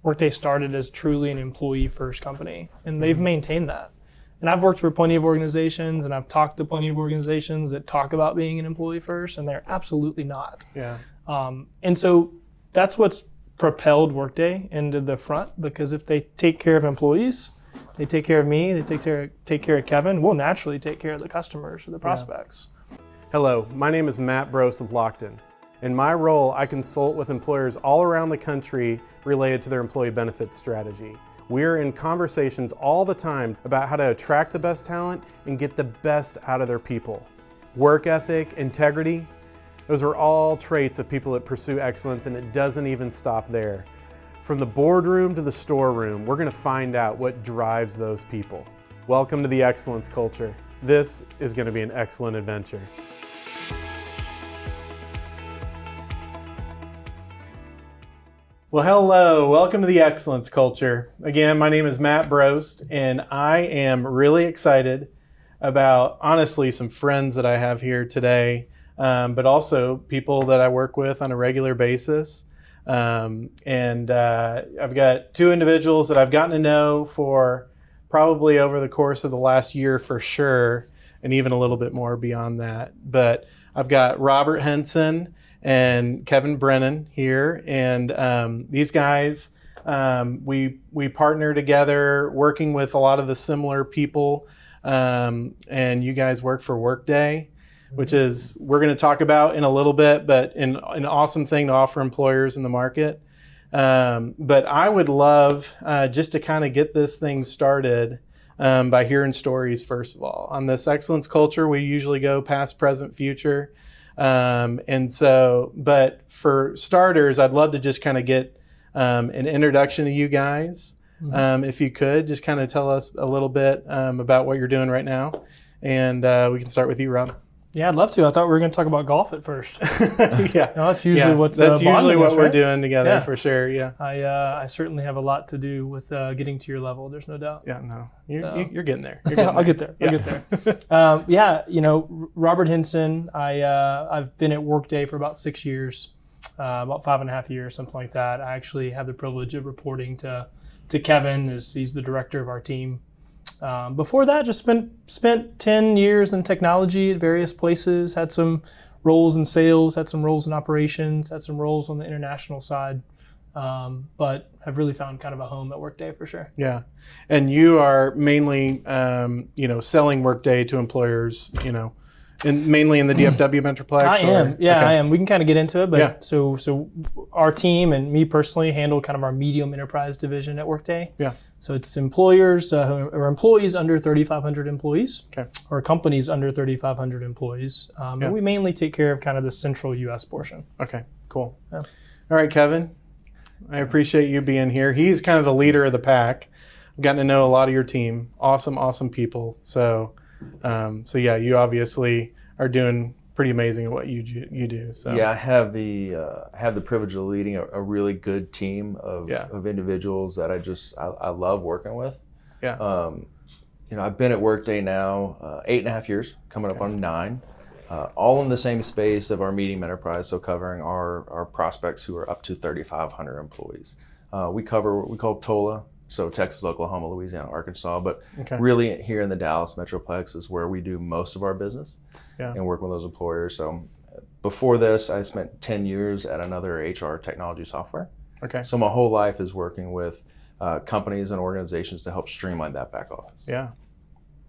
Workday started as truly an employee-first company, and they've maintained that. And I've worked for plenty of organizations, and I've talked to plenty of organizations that talk about being an employee-first, and they're absolutely not. Yeah. And so that's what's propelled Workday into the front, because if they take care of employees, they take care of me, they take care of Kevin, we'll naturally take care of the customers or the prospects. Hello, my name is Matt Brose with Lockton. In my role, I consult with employers all around the country related to their employee benefits strategy. We're in conversations all the time about how to attract the best talent and get the best out of their people. Work ethic, integrity, those are all traits of people that pursue excellence, and it doesn't even stop there. From the boardroom to the storeroom, we're gonna find out what drives those people. Welcome to the excellence culture. This is gonna be an excellent adventure. Well, hello, welcome to the excellence culture. Again, my name is Matt Brost, and I am really excited about, honestly, some friends that I have here today, but also people that I work with on a regular basis. I've got two individuals that I've gotten to know for probably over the course of the last year for sure, and even a little bit more beyond that. But I've got Robert Henson and Kevin Brennan here, and these guys, we partner together working with a lot of the similar people, and you guys work for Workday, which is, we're going to talk about in a little bit, but an awesome thing to offer employers in the market. But I would love just to kind of get this thing started by hearing stories, first of all. On this excellence culture, we usually go past, present, future. But for starters, I'd love to just kind of get an introduction to you guys. If you could, just kind of tell us a little bit about what you're doing right now. And we can start with you, Rob. Yeah, I'd love to. I thought we were going to talk about golf at first. Yeah, that's usually what's that's usually what us, we're right? doing together, for sure. Yeah, I certainly have a lot to do with getting to your level. There's no doubt. Yeah, no, you're getting there. You're getting I'll get there. I'll get there. Robert Henson. I've been at Workday for about 6 years, about 5.5 years, something like that. I actually have the privilege of reporting to Kevin, as he's the director of our team. Before that, just spent 10 years in technology at various places, had some roles in sales, had some roles in operations, had some roles on the international side, but have really found kind of a home at Workday for sure. Yeah, and you are mainly, selling Workday to employers, mainly in the DFW Metroplex? I am. Okay. I am. We can kind of get into it, but so our team and me personally handle kind of our medium enterprise division at Workday. Yeah. So it's employers or employees under 3,500 employees, okay, or companies under 3,500 employees. And we mainly take care of kind of the central U.S. portion. Okay, cool. Yeah. All right, Kevin, I appreciate you being here. He's kind of the leader of the pack. I've gotten to know a lot of your team. Awesome people. So you obviously are doing pretty amazing at what you do. So yeah, I have the privilege of leading a really good team of individuals that I love working with. Yeah. I've been at Workday now 8.5 years, coming up on 9, all in the same space of our medium enterprise, so covering our prospects who are up to 3,500 employees. We cover what we call TOLA, so Texas, Oklahoma, Louisiana, Arkansas, but really here in the Dallas Metroplex is where we do most of our business and work with those employers. So before this, I spent 10 years at another HR technology software. Okay. So my whole life is working with companies and organizations to help streamline that back office. Yeah.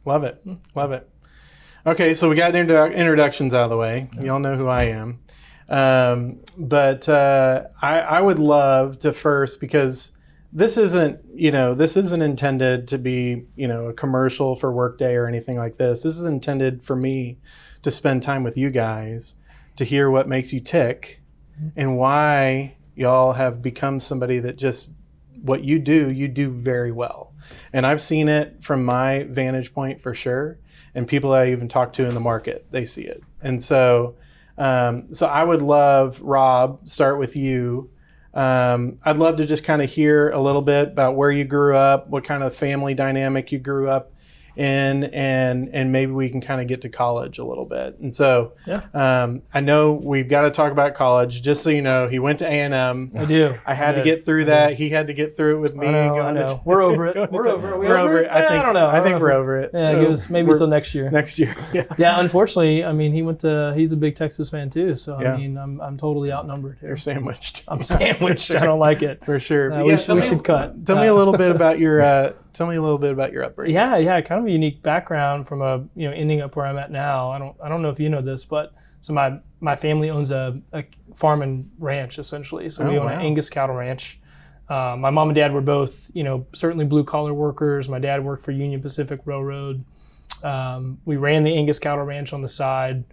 Love it. Love it. Okay, so we got introductions out of the way. Y'all know who I am. But I would love to first, because this isn't intended to be, a commercial for Workday or anything like this. This is intended for me to spend time with you guys, to hear what makes you tick and why y'all have become somebody that just, what you do very well. And I've seen it from my vantage point for sure. And people I even talk to in the market, they see it. And so I would love, Rob, start with you. I'd love to just kind of hear a little bit about where you grew up, what kind of family dynamic you grew up and maybe we can kind of get to college a little bit. And so Yeah. I know we've got to talk about college. Just so you know, he went to A&M. I do. I had to get through that. He had to get through it with me. I know. We're over it. We're over it. We're over it. I don't know. I think we're over it. Yeah, give us maybe until next year. Next year. Yeah. Yeah, unfortunately, I mean, he's a big Texas fan too. So Yeah. I mean, I'm totally outnumbered here. You're sandwiched. I'm sandwiched. I don't like it. For sure. But We should cut. Tell me a little bit about your upbringing. Yeah, kind of a unique background from ending up where I'm at now. I don't know if you know this, but so my family owns a farm and ranch essentially. So we own an Angus cattle ranch. My mom and dad were both, certainly blue collar workers. My dad worked for Union Pacific Railroad. We ran the Angus cattle ranch on the side,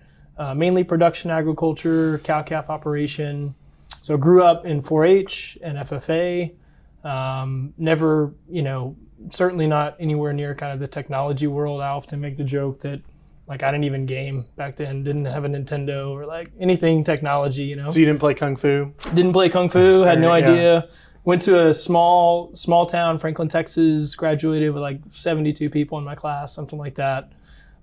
mainly production agriculture, cow-calf operation. So grew up in 4-H and FFA. Never, certainly not anywhere near kind of the technology world. I often make the joke that I didn't even game back then, didn't have a Nintendo or anything technology, So you didn't play Kung Fu? Didn't play Kung Fu, had no idea. Went to a small town, Franklin, Texas, graduated with 72 people in my class, something like that.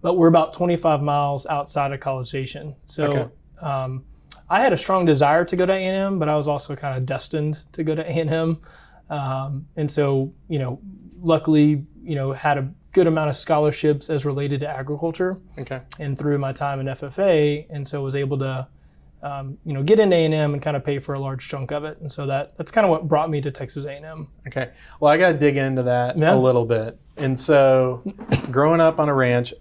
But we're about 25 miles outside of College Station. So I had a strong desire to go to A&M, but I was also kind of destined to go to A&M. And so, luckily, had a good amount of scholarships as related to agriculture. Okay. And through my time in FFA, and so was able to, get into A&M and kind of pay for a large chunk of it. And so that's kind of what brought me to Texas A&M. Okay. Well, I got to dig into that a little bit. And so growing up on a ranch,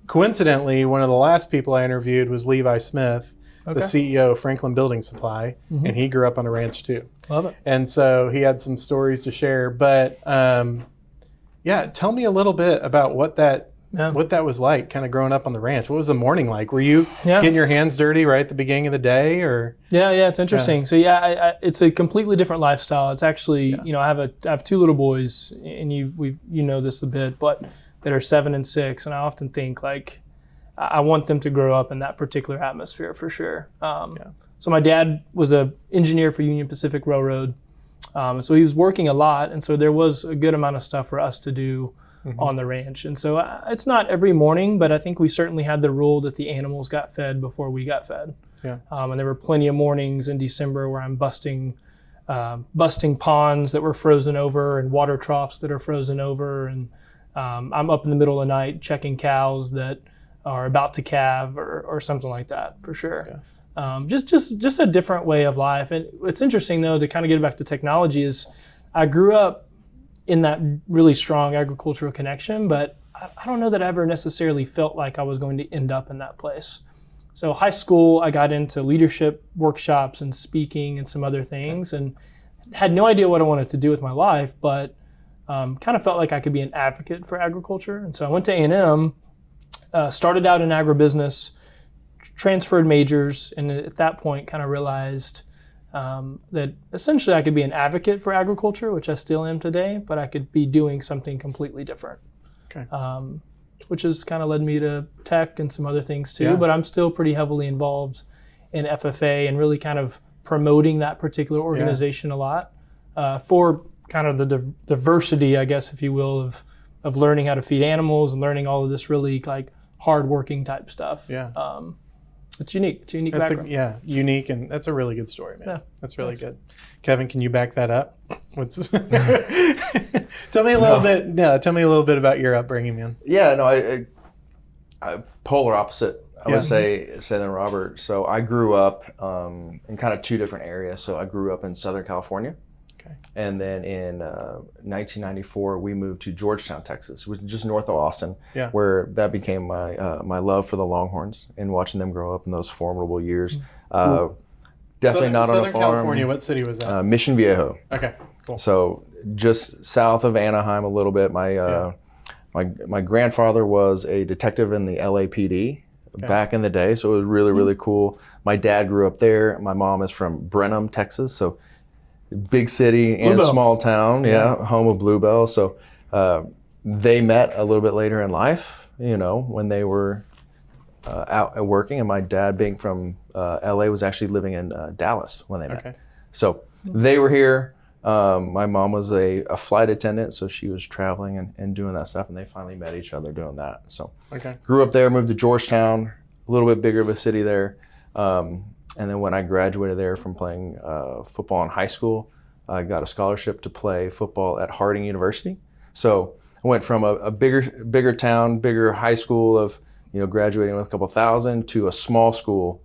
coincidentally, one of the last people I interviewed was Levi Smith, the CEO of Franklin Building Supply, and he grew up on a ranch too. Love it. And so he had some stories to share. But tell me a little bit about what that was like, kind of growing up on the ranch. What was the morning like? Were you getting your hands dirty right at the beginning of the day, or? Yeah, it's interesting. So it's a completely different lifestyle. It's actually, I have two little boys, and you know this a bit, but that are 7 and 6, and I often think I want them to grow up in that particular atmosphere for sure. So my dad was an engineer for Union Pacific Railroad, so he was working a lot, and so there was a good amount of stuff for us to do on the ranch. And so it's not every morning, but I think we certainly had the rule that the animals got fed before we got fed. Yeah. And there were plenty of mornings in December where I'm busting ponds that were frozen over and water troughs that are frozen over, and I'm up in the middle of the night checking cows that are about to calve or something like that, for sure. Yeah. Just a different way of life. And what's interesting though, to kind of get back to technology, is I grew up in that really strong agricultural connection, but I don't know that I ever necessarily felt like I was going to end up in that place. So high school, I got into leadership workshops and speaking and some other things, and had no idea what I wanted to do with my life, but kind of felt like I could be an advocate for agriculture. And so I went to A&M, started out in agribusiness, transferred majors, and at that point kind of realized that essentially I could be an advocate for agriculture, which I still am today, but I could be doing something completely different. Okay. Which has kind of led me to tech and some other things too, Yeah. but I'm still pretty heavily involved in FFA and really kind of promoting that particular organization a lot for kind of the diversity, I guess, if you will, of learning how to feed animals and learning all of this really hard-working type stuff. Yeah. It's unique. It's a unique background. Unique, and that's a really good story, man. Yeah. That's really good. Kevin, can you back that up? Tell me a little bit. No, tell me a little bit about your upbringing, man. Yeah, no, I polar opposite, I would say than Robert. So I grew up in kind of two different areas. So I grew up in Southern California. Okay. And then in 1994, we moved to Georgetown, Texas, which is just north of Austin, where that became my love for the Longhorns and watching them grow up in those formidable years. Definitely not on a farm. Southern California, what city was that? Mission Viejo. Okay, cool. So just south of Anaheim a little bit. My grandfather was a detective in the LAPD back in the day, so it was really, really cool. My dad grew up there. My mom is from Brennan, Texas, so big city and small town, home of Bluebell. So they met a little bit later in life, when they were out and working, and my dad, being from LA, was actually living in Dallas when they met. Okay. So they were here. My mom was a flight attendant, so she was traveling and doing that stuff, and they finally met each other doing that. So grew up there, moved to Georgetown, a little bit bigger of a city there. And then when I graduated there from playing football in high school, I got a scholarship to play football at Harding University. So I went from a bigger town, bigger high school of, graduating with a couple thousand to a small school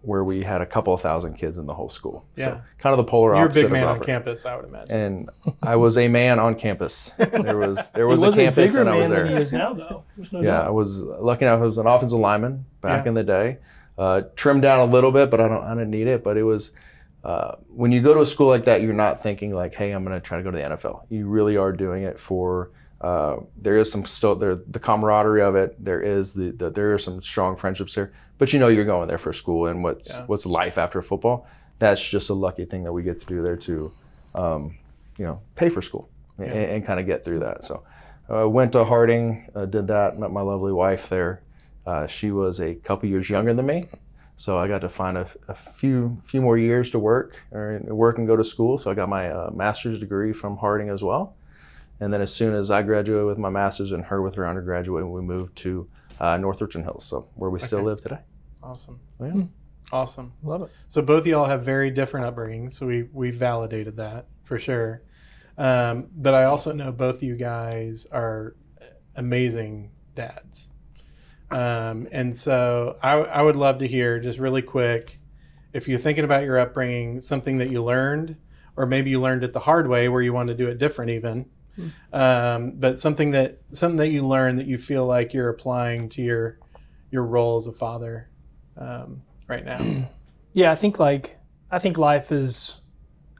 where we had a couple of thousand kids in the whole school. Yeah. So kind of the polar opposite. You're a big man of on Robert. campus, I would imagine. And I was a man on campus. There was a campus, bigger and I was man there. than he is now, though. There's no Yeah, doubt. I was lucky enough. I was an offensive lineman back in the day. Trimmed down a little bit, but I didn't need it. But it was when you go to a school like that, you're not thinking like, hey, I'm going to try to go to the NFL. You really are doing it for. There is the camaraderie of it. There is there are some strong friendships there. But you're going there for school, and what's life after football. That's just a lucky thing that we get to do there to, pay for school and kind of get through that. So, went to Harding, did that, met my lovely wife there. She was a couple years younger than me, so I got to find a few more years to work and go to school. So I got my master's degree from Harding as well. And then as soon as I graduated with my master's and her with her undergraduate, we moved to North Richland Hills, so where we still live today. Awesome. Yeah. Awesome. Love it. So both of y'all have very different upbringings, so we validated that for sure. But I also know both of you guys are amazing dads. And so I would love to hear, just really quick, if you're thinking about your upbringing, something that you learned, or maybe you learned it the hard way where you want to do it different even. But something that you learned that you feel like you're applying to your role as a father right now. Yeah, I think life is.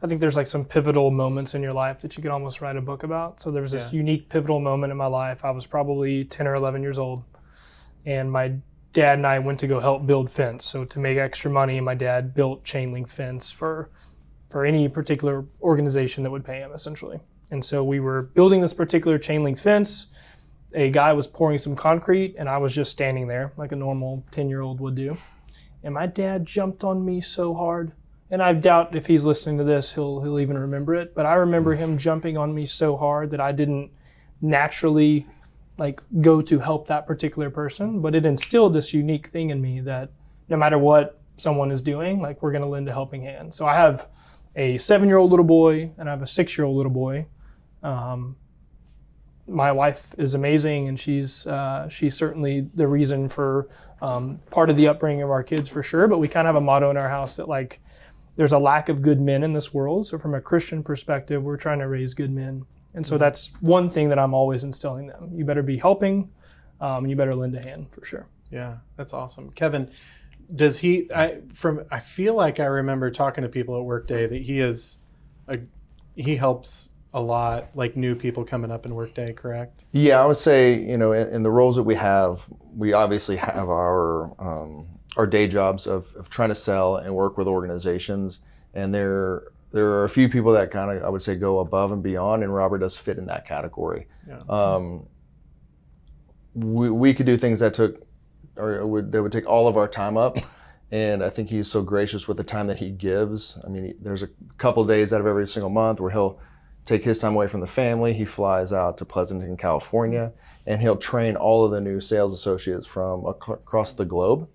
I think there's like some pivotal moments in your life that you could almost write a book about. So there was this unique pivotal moment in my life. I was probably 10 or 11 years old, and my dad and I went to go help build fence. So to make extra money, my dad built chain link fence for any particular organization that would pay him, essentially. And so we were building this particular chain link fence. A guy was pouring some concrete, and I was just standing there like a normal 10-year-old would do. And my dad jumped on me so hard. And I doubt if he's listening to this, he'll even remember it. But I remember him jumping on me so hard that I didn't naturally go to help that particular person. But it instilled this unique thing in me that no matter what someone is doing, we're going to lend a helping hand. So I have a 7-year-old little boy, and I have a 6-year-old little boy. My wife is amazing, and she's certainly the reason for part of the upbringing of our kids for sure. But we kind of have a motto in our house that there's a lack of good men in this world. So from a Christian perspective, we're trying to raise good men. And so that's one thing that I'm always instilling them. You better be helping, and you better lend a hand for sure. Yeah, that's awesome. Kevin, does he, I feel like I remember talking to people at Workday that he helps a lot, new people coming up in Workday, correct? Yeah, I would say, in the roles that we have, we obviously have our day jobs of trying to sell and work with organizations. And there are a few people that kind of, I would say, go above and beyond, and Robert does fit in that category. Yeah. We could do things that would take all of our time up. And I think he's so gracious with the time that he gives. I mean, there's a couple of days out of every single month where he'll take his time away from the family. He flies out to Pleasanton, California, and he'll train all of the new sales associates from across the globe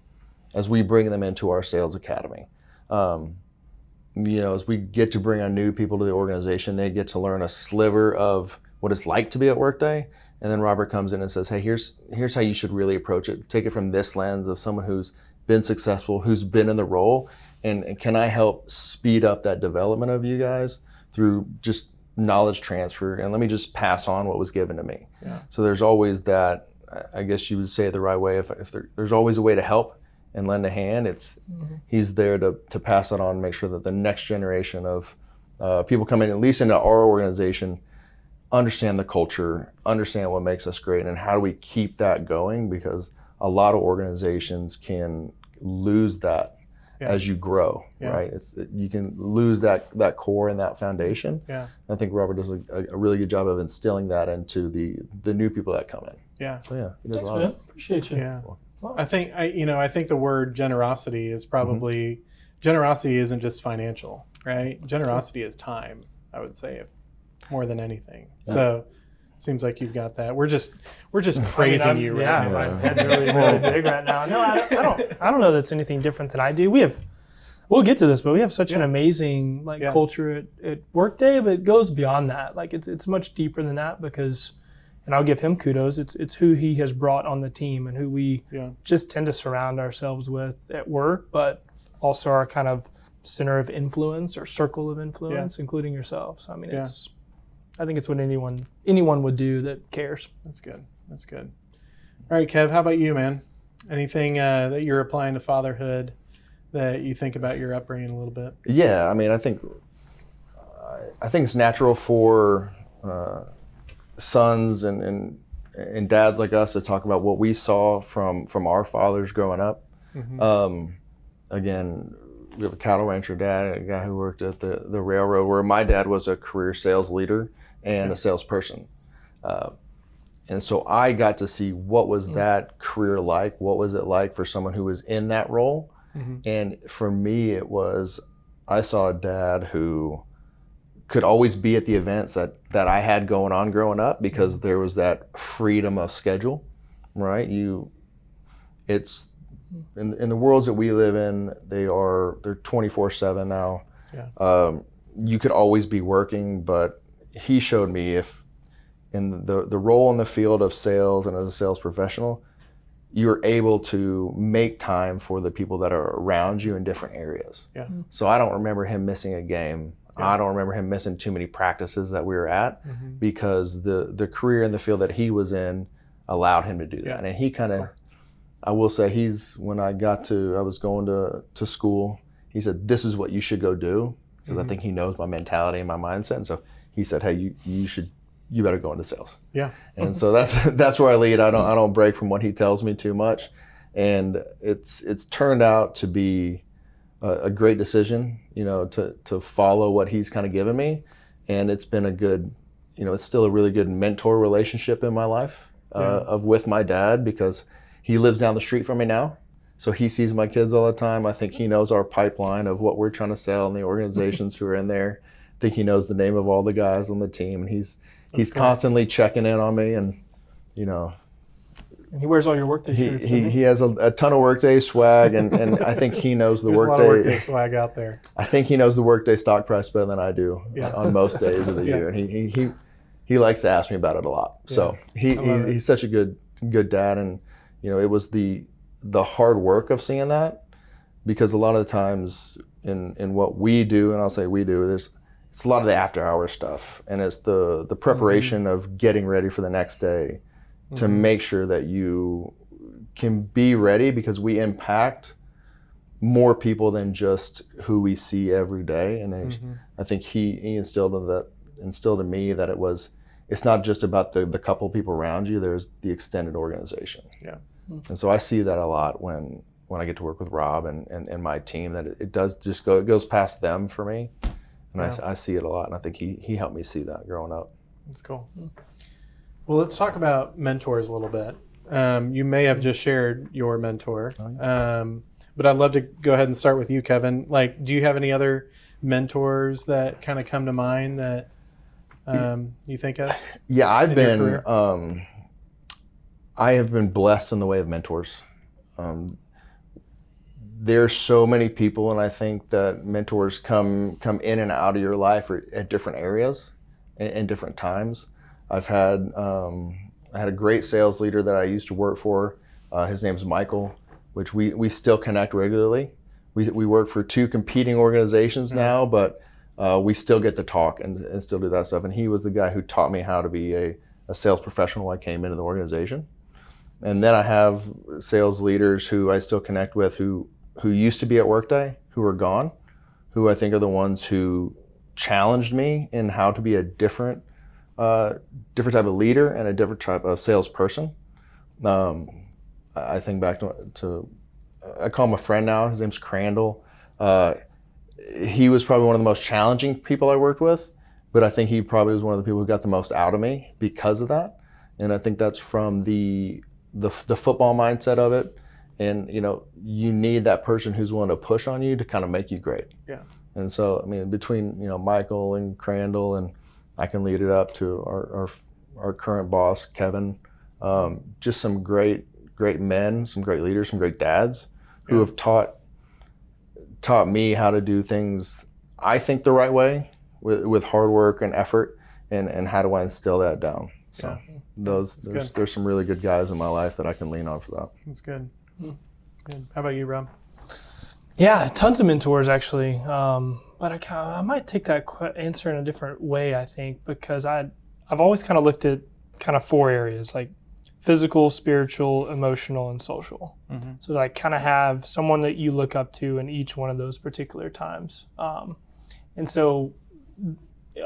as we bring them into our sales academy. As we get to bring on new people to the organization, they get to learn a sliver of what it's like to be at Workday. And then Robert comes in and says, hey, here's how you should really approach it. Take it from this lens of someone who's been successful, who's been in the role, and can I help speed up that development of you guys through just knowledge transfer, and let me just pass on what was given to me. Yeah. So there's always that, I guess you would say it the right way, if there's always a way to help and lend a hand, he's there to pass it on and make sure that the next generation of people coming, at least into our organization, understand the culture, understand what makes us great, and how do we keep that going, because a lot of organizations can lose that as you grow, right? You can lose that core and that foundation. Yeah. I think Robert does a really good job of instilling that into the new people that come in. Yeah. So yeah, he does. Thanks, man. Appreciate you. Yeah. Wow. I think the word generosity is probably generosity isn't just financial, right? Generosity is time, I would say, more than anything. Yeah. So seems like you've got that. We're just praising you right yeah, now. my head's really big right now. No, I don't know that's anything different than I do. We'll get to this, but we have such an amazing culture at Workday, but it goes beyond that. Like it's much deeper than that because, and I'll give him kudos, it's who he has brought on the team and who we just tend to surround ourselves with at work, but also our kind of center of influence or circle of influence, including yourself. So I mean, I think it's what anyone would do that cares. That's good. That's good. All right, Kev, how about you, man? Anything that you're applying to fatherhood that you think about your upbringing a little bit? Yeah, I mean, I think it's natural for sons and dads like us to talk about what we saw from our fathers growing up. Mm-hmm. Again, we have a cattle rancher dad, a guy who worked at the railroad, where my dad was a career sales leader and a salesperson. And so I got to see what was that career like, what was it like for someone who was in that role. Mm-hmm. And for me, I saw a dad who could always be at the events that I had going on growing up because there was that freedom of schedule, right? It's in the worlds that we live in, they're 24/7 now. Yeah. You could always be working, but he showed me if in the role in the field of sales and as a sales professional, you're able to make time for the people that are around you in different areas. Yeah. So I don't remember him missing a game. Yeah. I don't remember him missing too many practices that we were at because the career in the field that he was in allowed him to do that. Yeah. And he kind of, I will say when I was going to school, he said, this is what you should go do. Because I think he knows my mentality and my mindset. And so he said, hey, you better go into sales. Yeah. And so that's where I lead. I don't break from what he tells me too much. And it's turned out to be a great decision, to follow what he's kind of given me. And it's been it's still a really good mentor relationship in my life with my dad because he lives down the street from me now. So he sees my kids all the time. I think he knows our pipeline of what we're trying to sell and the organizations who are in there. I think he knows the name of all the guys on the team. And he's constantly checking in on me and, And he wears all your Workday shirts. He has a ton of Workday swag and I think he knows the There's Workday. A lot of Workday swag out there. I think he knows the Workday stock price better than I do on most days of the year. And he likes to ask me about it a lot. Yeah. So he's such a good dad. And, it was the hard work of seeing that because a lot of the times in what we do, and I'll say we do, it's a lot of the after hours stuff. And it's the preparation of getting ready for the next day to make sure that you can be ready because we impact more people than just who we see every day. And I think he instilled in me that it's not just about the couple people around you, there's the extended organization. Yeah. And so I see that a lot when I get to work with Rob and my team, that it does just it goes past them for me. And I see it a lot. And I think he helped me see that growing up. That's cool. Well, let's talk about mentors a little bit. You may have just shared your mentor, but I'd love to go ahead and start with you, Kevin. Like, do you have any other mentors that kind of come to mind that you think of? Yeah, I have been blessed in the way of mentors. There's so many people, and I think that mentors come in and out of your life at different areas and different times. I had a great sales leader that I used to work for. His name's Michael, which we still connect regularly. We work for two competing organizations now, but we still get to talk and still do that stuff. And he was the guy who taught me how to be a sales professional when I came into the organization. And then I have sales leaders who I still connect with who used to be at Workday, who are gone, who I think are the ones who challenged me in how to be a different type of leader and a different type of salesperson. I think back to I call him a friend now. His name's Crandall. He was probably one of the most challenging people I worked with, but I think he probably was one of the people who got the most out of me because of that. And I think that's from the football mindset of it And, you need that person who's willing to push on you to kind of make you great. Yeah. And so, I mean, between, Michael and Crandall, and I can lead it up to our current boss, Kevin, just some great men, some great leaders, some great dads who have taught me how to do things, I think, the right way with hard work and effort, and how do I instill that down. So there's some really good guys in my life that I can lean on for that. That's good. Good. How about you, Rob? Yeah, tons of mentors actually. But I might take that answer in a different way, I think, because I've always kind of looked at kind of 4 areas, like physical, spiritual, emotional, and social. Mm-hmm. So like kind of have someone that you look up to in each one of those particular times. And so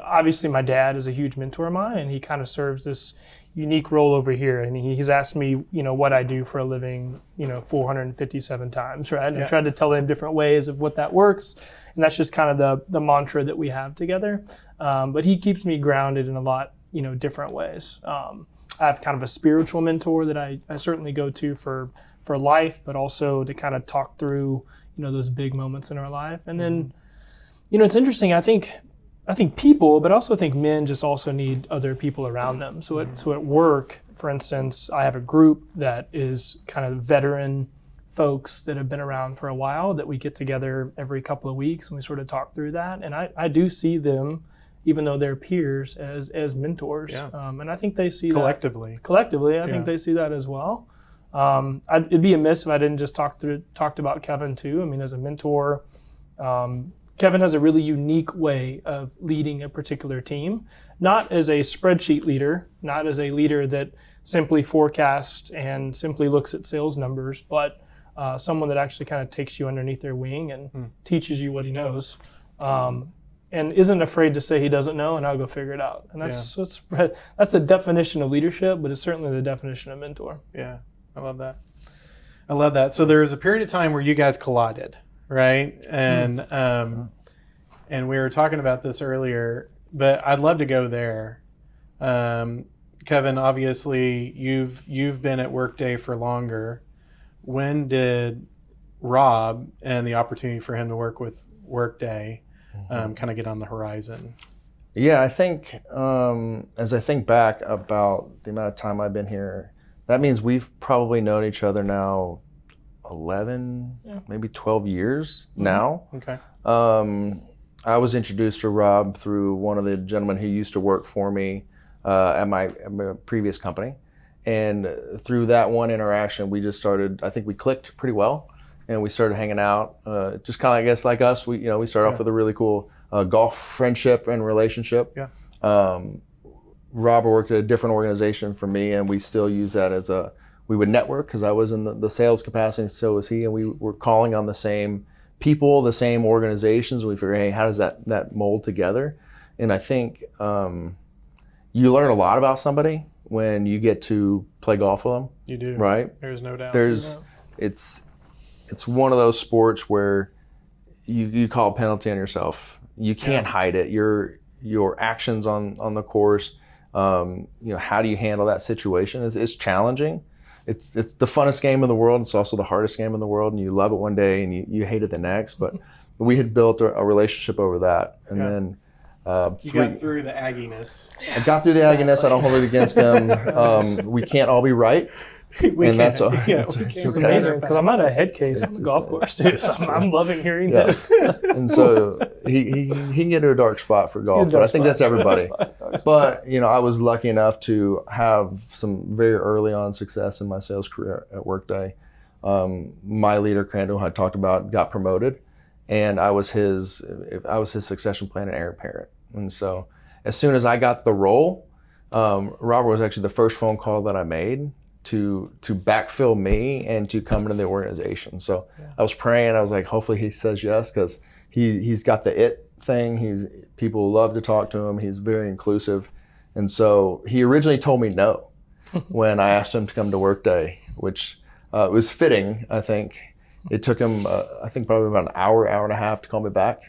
obviously my dad is a huge mentor of mine, and he kind of serves this unique role over here. And he's asked me, what I do for a living, 457 times, right? And I tried to tell him different ways of what that works. And that's just kind of the mantra that we have together. But he keeps me grounded in a lot, different ways. I have kind of a spiritual mentor that I certainly go to for life, but also to kind of talk through, those big moments in our life. And then, it's interesting. I think people, but also I think men just also need other people around them. So at work, for instance, I have a group that is kind of veteran folks that have been around for a while that we get together every couple of weeks and we sort of talk through that. And I do see them, even though they're peers, as mentors. Yeah. And I think they see collectively. Collectively, I think they see that as well. It'd be amiss if I didn't just talked about Kevin too. I mean, as a mentor, Kevin has a really unique way of leading a particular team, not as a spreadsheet leader, not as a leader that simply forecasts and simply looks at sales numbers, but someone that actually kind of takes you underneath their wing and teaches you what he knows, and isn't afraid to say he doesn't know, and I'll go figure it out. And that's the definition of leadership, but it's certainly the definition of mentor. Yeah, I love that. So there was a period of time where you guys collided, right? And and we were talking about this earlier, but I'd love to go there. Kevin, obviously you've been at Workday for longer. When did Rob and the opportunity for him to work with Workday kind of get on the horizon? Yeah, I think as I think back about the amount of time I've been here, that means we've probably known each other now 11, maybe 12 years now. Okay. I was introduced to Rob through one of the gentlemen who used to work for me at my previous company. And through that one interaction, we just started, I think we clicked pretty well, and we started hanging out. Just kind of, I guess, like us, we started off with a really cool golf friendship and relationship. Yeah. Robert worked at a different organization from me, and we still use that as we would network because I was in the sales capacity, so was he, and we were calling on the same people, the same organizations. We figured, hey, how does that mold together? And I think you learn a lot about somebody when you get to play golf with them. You do. Right? There's no doubt. It's one of those sports where you call a penalty on yourself. You can't hide it. Your actions on the course, how do you handle that situation? It's challenging. It's the funnest game in the world. It's also the hardest game in the world, and you love it one day and you hate it the next. But we had built a relationship over that. And then you got through the agginess. I got through the agginess. I don't hold it against him. We can't all be right. That's it's amazing because I'm not a head case on the golf course, dude. I'm loving hearing this. And so he can get to a dark spot for golf, but I think that's everybody. But I was lucky enough to have some very early on success in my sales career at Workday. My leader, Crandall, I talked about, got promoted, and I was his succession plan and heir apparent. And so as soon as I got the role, Robert was actually the first phone call that I made to backfill me and to come into the organization. So I was praying. I was like, hopefully he says yes, because he's got the it thing. People love to talk to him. He's very inclusive. And so he originally told me no when I asked him to come to Workday, which was fitting, I think. It took him, I think, probably about an hour and a half to call me back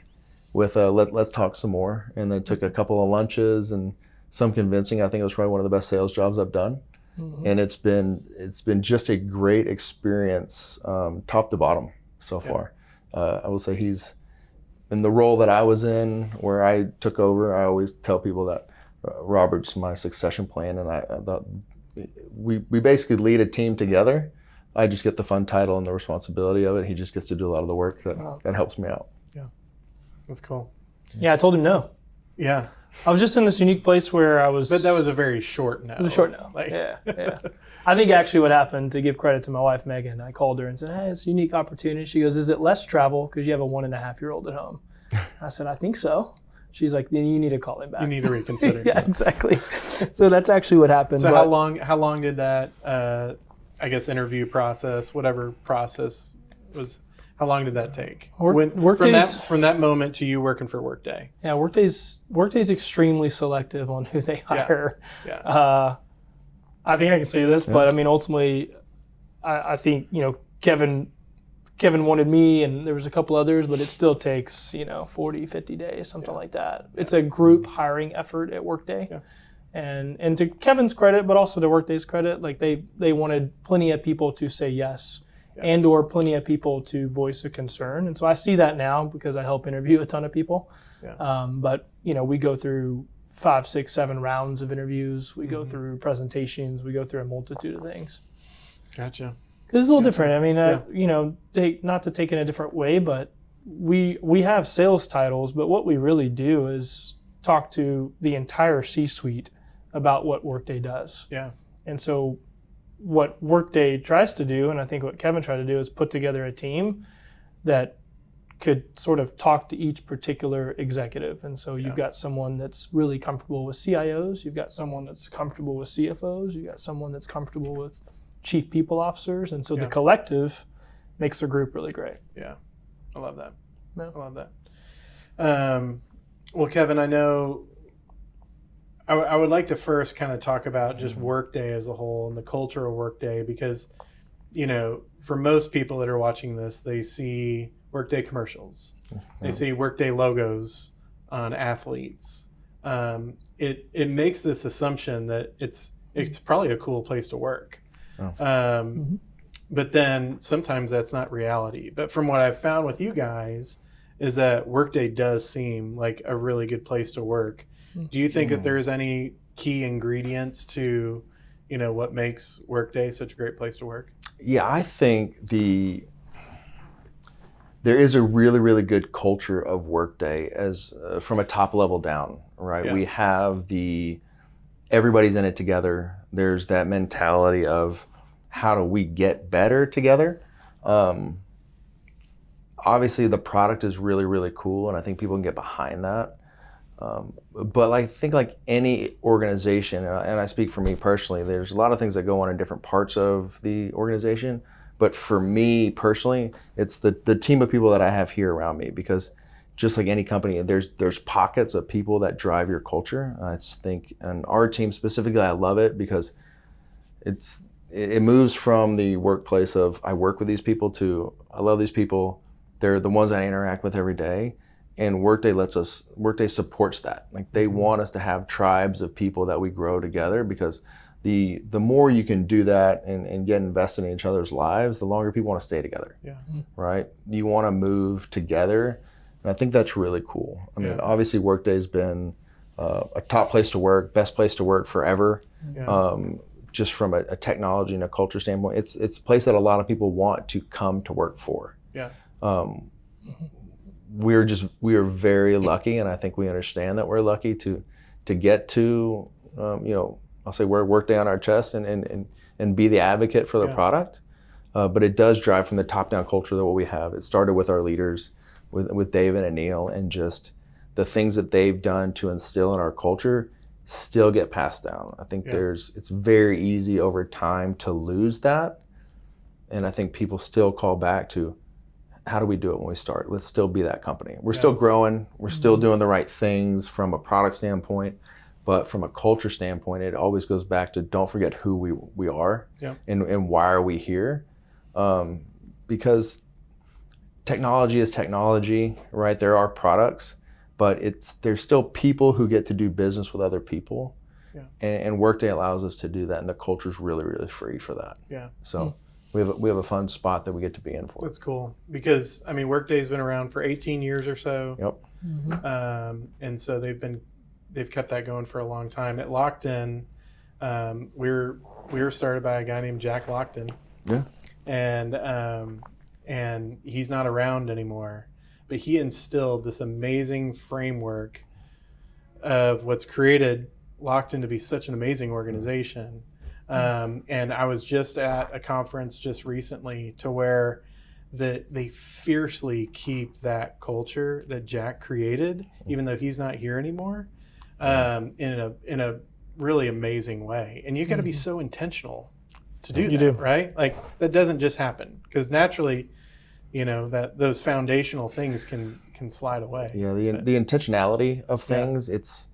with let's talk some more. And then took a couple of lunches and some convincing. I think it was probably one of the best sales jobs I've done. and it's been just a great experience, top to bottom so far. I will say he's in the role that I was in, where I took over. I always tell people that Robert's my succession plan, and I thought we basically lead a team together. I just get the fun title and the responsibility of it. He just gets to do a lot of the work that helps me out. Yeah, that's cool. Yeah, I told him no. Yeah. I was just in this unique place where I was. But that was a very short no. It was a short no. Yeah. I think actually what happened, to give credit to my wife, Megan, I called her and said, hey, it's a unique opportunity. She goes, is it less travel because you have a 1.5-year-old at home? I said, I think so. She's like, then you need to call him back. You need to reconsider. Yeah, exactly. So that's actually what happened. So how long did that, I guess, interview process, whatever process was, how long did that take? From that moment to you working for Workday? Yeah, Workday's extremely selective on who they hire. Yeah. I think I can say this, but I mean, ultimately, I think, Kevin wanted me, and there was a couple others, but it still takes, 40, 50 days, something like that. Yeah. It's a group hiring effort at Workday. Yeah. And to Kevin's credit, but also to Workday's credit, like they wanted plenty of people to say yes, and or plenty of people to voice a concern. And so I see that now because I help interview a ton of people. Yeah. But we go through 5, 6, 7 rounds of interviews. We go through presentations. We go through a multitude of things. Gotcha. Because it's a little different. I mean, not to take it in a different way, but we have sales titles, but what we really do is talk to the entire C-suite about what Workday does. Yeah. And so what Workday tries to do, and I think what Kevin tried to do, is put together a team that could sort of talk to each particular executive. And so you've got someone that's really comfortable with CIOs, you've got someone that's comfortable with CFOs, you've got someone that's comfortable with chief people officers. And so the collective makes the group really great. Yeah, I love that. Yeah. I love that. Well, Kevin, I know I would like to first kind of talk about just Workday as a whole and the culture of Workday, because, for most people that are watching this, they see Workday commercials. They see Workday logos on athletes. It makes this assumption that it's probably a cool place to work. But then sometimes that's not reality. But from what I've found with you guys is that Workday does seem like a really good place to work. Do you think that there's any key ingredients to, what makes Workday such a great place to work? Yeah, I think there is a really, really good culture of Workday as from a top level down, right? Yeah. We have everybody's in it together. There's that mentality of how do we get better together? Obviously, the product is really, really cool, and I think people can get behind that. But I think like any organization, and I speak for me personally, there's a lot of things that go on in different parts of the organization. But for me personally, it's the team of people that I have here around me, because just like any company, there's pockets of people that drive your culture. I think, and our team specifically, I love it because it moves from the workplace of I work with these people to I love these people. They're the ones that I interact with every day. And Workday supports that. Like they want us to have tribes of people that we grow together, because the more you can do that and get invested in each other's lives, the longer people want to stay together. Yeah. Right? You want to move together. And I think that's really cool. I mean, obviously Workday's been a top place to work, best place to work forever. Yeah. Just from a technology and a culture standpoint, it's a place that a lot of people want to come to work for. Yeah. We are very lucky, and I think we understand that we're lucky to get to, I'll say wear Workday on our chest and be the advocate for the product. But it does drive from the top-down culture that what we have. It started with our leaders, with David and Neil, and just the things that they've done to instill in our culture still get passed down. I think it's very easy over time to lose that, and I think people still call back to, how do we do it when we start? Let's still be that company. We're still growing. We're still doing the right things from a product standpoint, but from a culture standpoint, it always goes back to don't forget who we are and why are we here? Because technology is technology, right? There are products, but there's still people who get to do business with other people. And Workday allows us to do that, and the culture's really, really free for that. Yeah. So we have a fun spot that we get to be in for. That's cool because Workday's been around for 18 years or so. Yep. And so they've kept that going for a long time. At Lockton, we were started by a guy named Jack Lockton. Yeah. And he's not around anymore, but he instilled this amazing framework of what's created Lockton to be such an amazing organization. And I was just at a conference just recently to where they fiercely keep that culture that Jack created, even though he's not here anymore, in a really amazing way. And you got to be so intentional to do that, right? Like that doesn't just happen because naturally, that those foundational things can slide away. Yeah, the intentionality of things, it's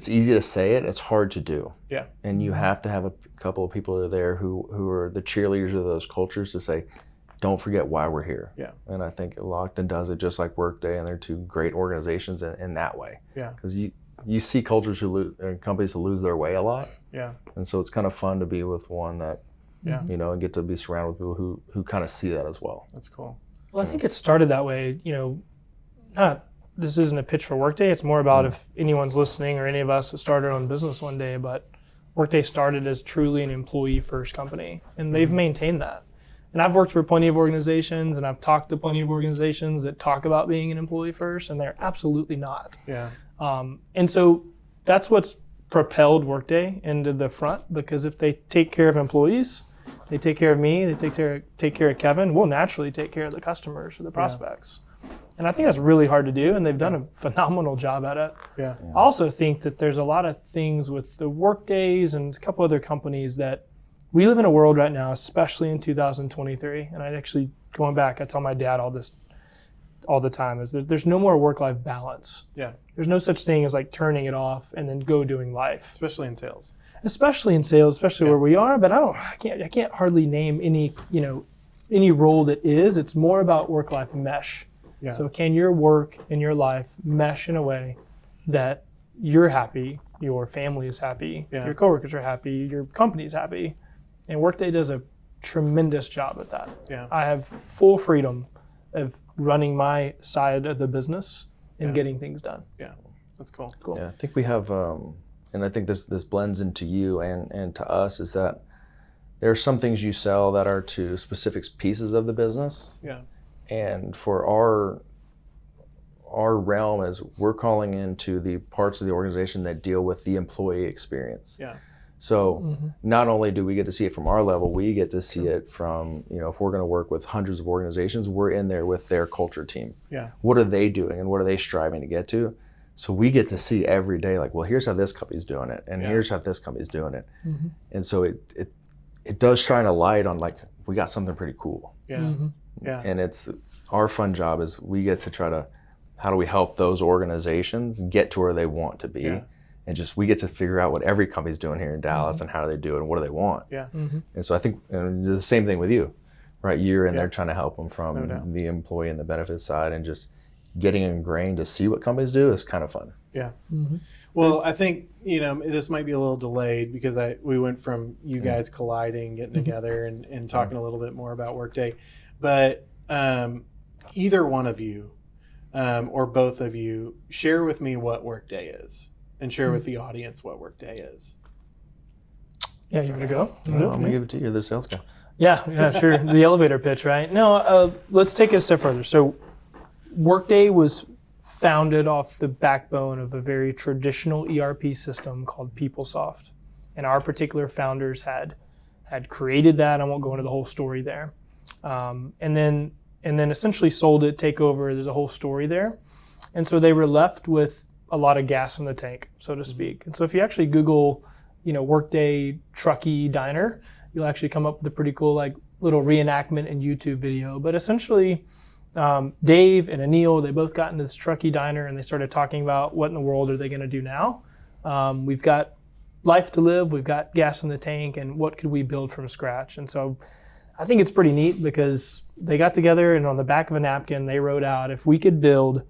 easy to say it, it's hard to do. Yeah. And you have to have a couple of people that are there who are the cheerleaders of those cultures to say, don't forget why we're here. Yeah. And I think Lockton does it just like Workday, and they're two great organizations in that way. Yeah. Because you see cultures and companies who lose their way a lot. Yeah. And so it's kind of fun to be with one that, and get to be surrounded with people who kind of see that as well. That's cool. Well, I think it started that way, this isn't a pitch for Workday. It's more about if anyone's listening or any of us that started our own business one day, but Workday started as truly an employee-first company, and they've maintained that. And I've worked for plenty of organizations, and I've talked to plenty of organizations that talk about being an employee-first, and they're absolutely not. Yeah. And so that's what's propelled Workday into the front, because if they take care of employees, they take care of me, they take care of Kevin, we'll naturally take care of the customers or the prospects. And I think that's really hard to do, and they've done a phenomenal job at it. Yeah. I also think that there's a lot of things with the Workdays and a couple other companies that we live in a world right now, especially in 2023. And I actually, going back, I tell my dad all this all the time, is that there's no more work-life balance. Yeah. There's no such thing as like turning it off and then go doing life. Especially in sales. Especially where we are, but I can't hardly name any role that is. It's more about work-life mesh. Yeah. So can your work and your life mesh in a way that you're happy, your family is happy, your coworkers are happy, your company is happy, and Workday does a tremendous job at that. Yeah. I have full freedom of running my side of the business and getting things done. Yeah, that's cool. Yeah, I think we have, and I think this blends into you and to us, is that there are some things you sell that are to specific pieces of the business. Yeah. And for our realm, is we're calling into the parts of the organization that deal with the employee experience. Yeah. So not only do we get to see it from our level, we get to see it from, if we're going to work with hundreds of organizations, we're in there with their culture team. Yeah. What are they doing and what are they striving to get to? So we get to see every day, like, well, here's how this company's doing it, and here's how this company's doing it. And so it does shine a light on, like, we got something pretty cool. Yeah. Yeah. And it's our fun job is we get to try to, how do we help those organizations get to where they want to be? And just, we get to figure out what every company's doing here in Dallas and how do they do it and what do they want? Yeah. And so I think the same thing with you, right? You're in there trying to help them from the employee and the benefits side, and just getting ingrained to see what companies do is kind of fun. Yeah. Well, I think, this might be a little delayed because we went from you guys colliding, getting together and talking a little bit more about Workday. But either one of you or both of you, share with me what Workday is and share with the audience what Workday is. Yeah, you want to go? I'm going to give it to you. You're the sales guy. Yeah, sure. The elevator pitch, right? No, let's take it a step further. So Workday was founded off the backbone of a very traditional ERP system called PeopleSoft. And our particular founders had created that. I won't go into the whole story there. And then essentially sold it, take over. There's a whole story there. And so they were left with a lot of gas in the tank, so to speak. And so if you actually Google, Workday Truckee Diner, you'll actually come up with a pretty cool little reenactment and YouTube video. But essentially, Dave and Anil, they both got into this Truckee Diner and they started talking about what in the world are they going to do now. We've got life to live, we've got gas in the tank, and what could we build from scratch? And so I think it's pretty neat because they got together and on the back of a napkin, they wrote out, if we could build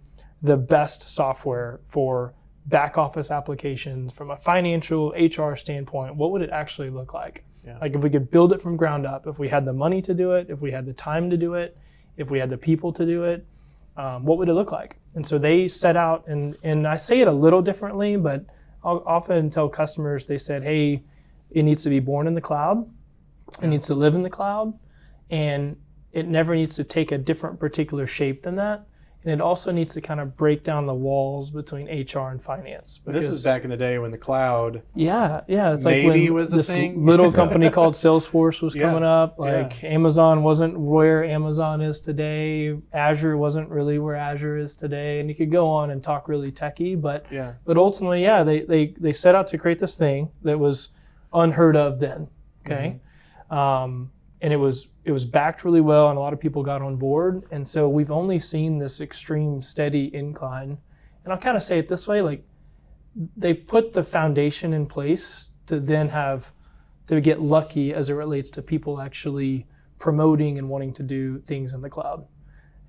the best software for back office applications from a financial HR standpoint, what would it actually look like? Yeah. Like if we could build it from ground up, if we had the money to do it, if we had the time to do it, if we had the people to do it, what would it look like? And so they set out, and I say it a little differently, but I'll often tell customers, they said, hey, it needs to be born in the cloud. It needs to live in the cloud, and it never needs to take a different particular shape than that. And it also needs to kind of break down the walls between HR and finance. This is back in the day when the cloud it's maybe like when was a this thing. little company called Salesforce was Yeah. coming up. Yeah. Like Amazon wasn't where Amazon is today. Azure wasn't really where Azure is today. And you could go on and talk really techie, but ultimately, they set out to create this thing that was unheard of then. Okay. And it was backed really well, and a lot of people got on board. And so we've only seen this extreme steady incline. And I'll kind of say it this way, like they put the foundation in place to then to get lucky as it relates to people actually promoting and wanting to do things in the cloud.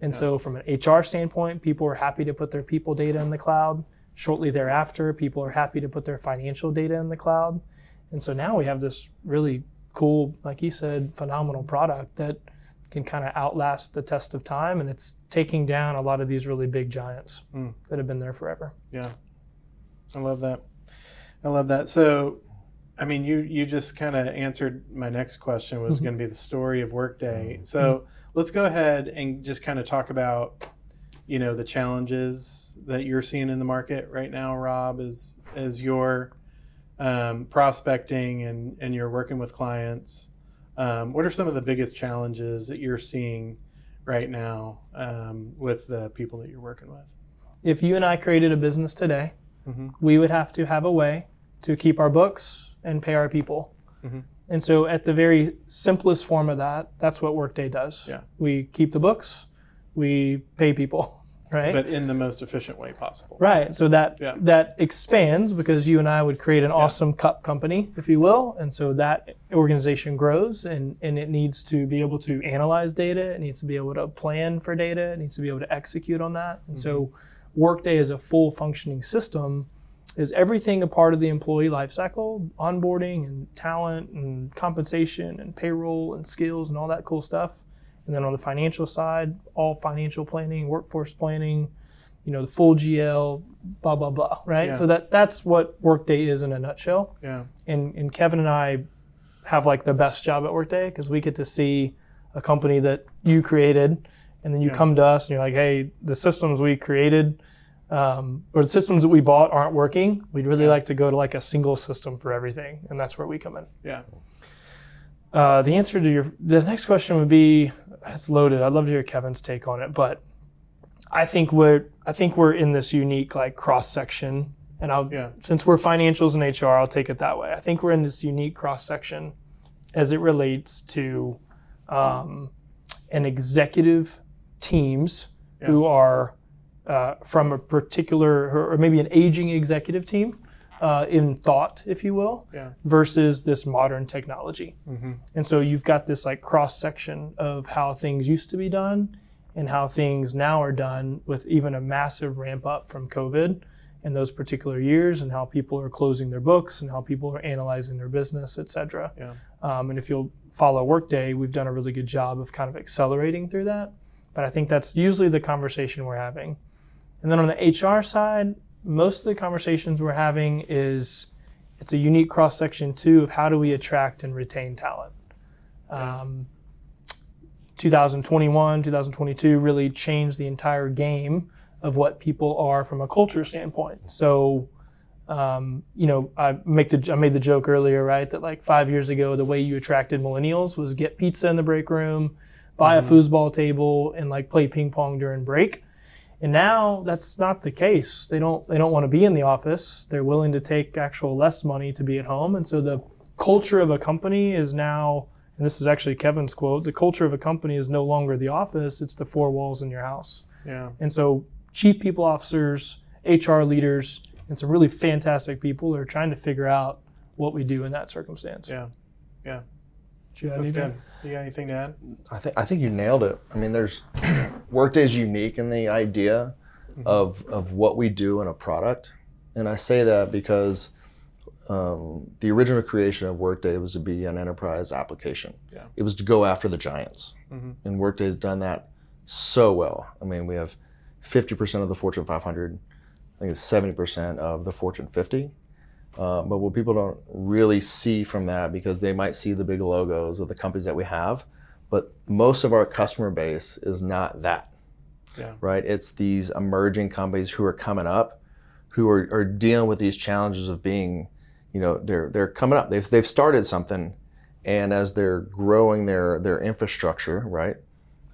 And so from an HR standpoint, people are happy to put their people data in the cloud. Shortly thereafter, people are happy to put their financial data in the cloud. And so now we have this really cool, like you said, phenomenal product that can kind of outlast the test of time, and it's taking down a lot of these really big giants that have been there forever. Yeah, I love that. So, I mean, you just kind of answered my next question, was going to be the story of Workday. So let's go ahead and just kind of talk about, the challenges that you're seeing in the market right now, Rob, as you're prospecting and you're working with clients. What are some of the biggest challenges that you're seeing right now with the people that you're working with? If you and I created a business today, we would have to have a way to keep our books and pay our people. And so at the very simplest form of that, that's what Workday does. Yeah. We keep the books, we pay people. Right. But in the most efficient way possible. Right. So that expands because you and I would create an awesome cup company, if you will. And so that organization grows and it needs to be able to analyze data. It needs to be able to plan for data. It needs to be able to execute on that. And so Workday as a full functioning system is everything a part of the employee lifecycle, onboarding and talent and compensation and payroll and skills and all that cool stuff. And then on the financial side, all financial planning, workforce planning, the full GL, blah, blah, blah, right? Yeah. So that's what Workday is in a nutshell. Yeah. And Kevin and I have like the best job at Workday because we get to see a company that you created, and then you come to us and you're like, hey, the systems we created or the systems that we bought aren't working. We'd really like to go to like a single system for everything, and that's where we come in. Yeah. The answer to the next question would be, it's loaded. I'd love to hear Kevin's take on it, but I think we're in this unique like cross section, and since we're financials and HR, I'll take it that way. I think we're in this unique cross section as it relates to an executive teams who are from a particular or maybe an aging executive team. In thought, if you will, versus this modern technology. And so you've got this like cross section of how things used to be done and how things now are done, with even a massive ramp up from COVID in those particular years, and how people are closing their books and how people are analyzing their business, et cetera. And if you'll follow Workday, we've done a really good job of kind of accelerating through that. But I think that's usually the conversation we're having. And then on the HR side, most of the conversations we're having it's a unique cross-section too of how do we attract and retain talent. 2021, 2022 really changed the entire game of what people are from a culture standpoint. So, I made the joke earlier, right? That like 5 years ago, the way you attracted millennials was get pizza in the break room, buy a foosball table, and like play ping pong during break. And now that's not the case. They don't want to be in the office. They're willing to take actual less money to be at home. And so the culture of a company is now, and this is actually Kevin's quote, the culture of a company is no longer the office, it's the four walls in your house. Yeah. And so chief people officers, HR leaders, and some really fantastic people are trying to figure out what we do in that circumstance. Yeah. That's good. You got anything to add? I think you nailed it. I mean, Workday is unique in the idea of what we do in a product And I say that because the original creation of Workday was to be an enterprise application. Yeah. It was to go after the giants. Mm-hmm. And Workday has done that so well. I mean, we have 50% of the Fortune 500. I think it's 70% of the Fortune 50. But what people don't really see from that, because they might see the big logos of the companies that we have, but most of our customer base is not that, right? It's these emerging companies who are coming up, who are dealing with these challenges of being, they're coming up. They've started something, and as they're growing their infrastructure, right?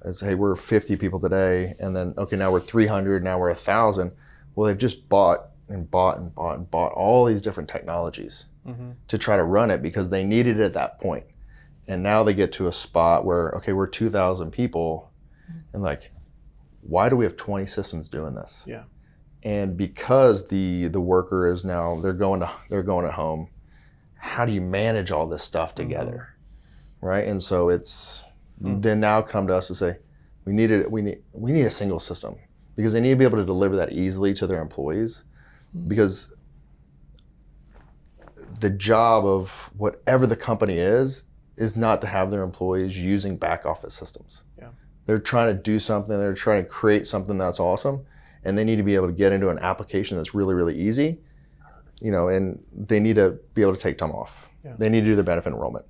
As, hey, we're 50 people today, and then, okay, now we're 300, now we're 1,000. Well, they've just bought all these different technologies to try to run it because they needed it at that point. And now they get to a spot where, okay, we're 2,000 people, and like, why do we have 20 systems doing this? Yeah. And because the worker is now, they're going at home, how do you manage all this stuff together, right? And so it's then now come to us to say, we need a single system, because they need to be able to deliver that easily to their employees, because the job of whatever the company is not to have their employees using back office systems. Yeah. They're trying to do something, they're trying to create something that's awesome, and they need to be able to get into an application that's really, really easy, and they need to be able to take time off. Yeah. They need to do the benefit enrollment.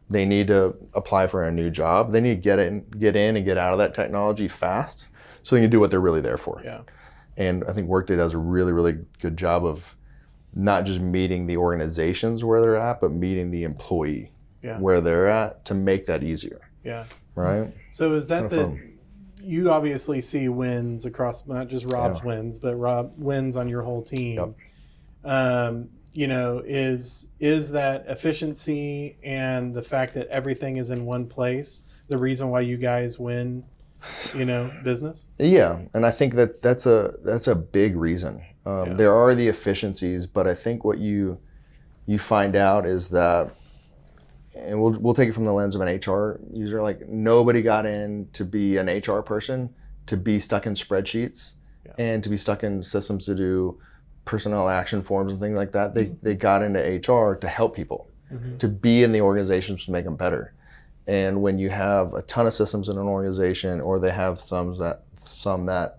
They need to apply for a new job. They need to get in and get out of that technology fast so they can do what they're really there for. Yeah. And I think Workday does a really, really good job of not just meeting the organizations where they're at, but meeting the employee where they're at to make that easier. Yeah. Right? So is that you obviously see wins across, not just Rob's wins, but Rob wins on your whole team. Yep. Is that efficiency and the fact that everything is in one place the reason why you guys win, business? Yeah, and I think that's a big reason. There are the efficiencies, but I think what you find out is that, and we'll take it from the lens of an HR user, like nobody got in to be an HR person, to be stuck in spreadsheets and to be stuck in systems to do personnel action forms and things like that. They got into HR to help people, to be in the organizations to make them better. And when you have a ton of systems in an organization, or they have some that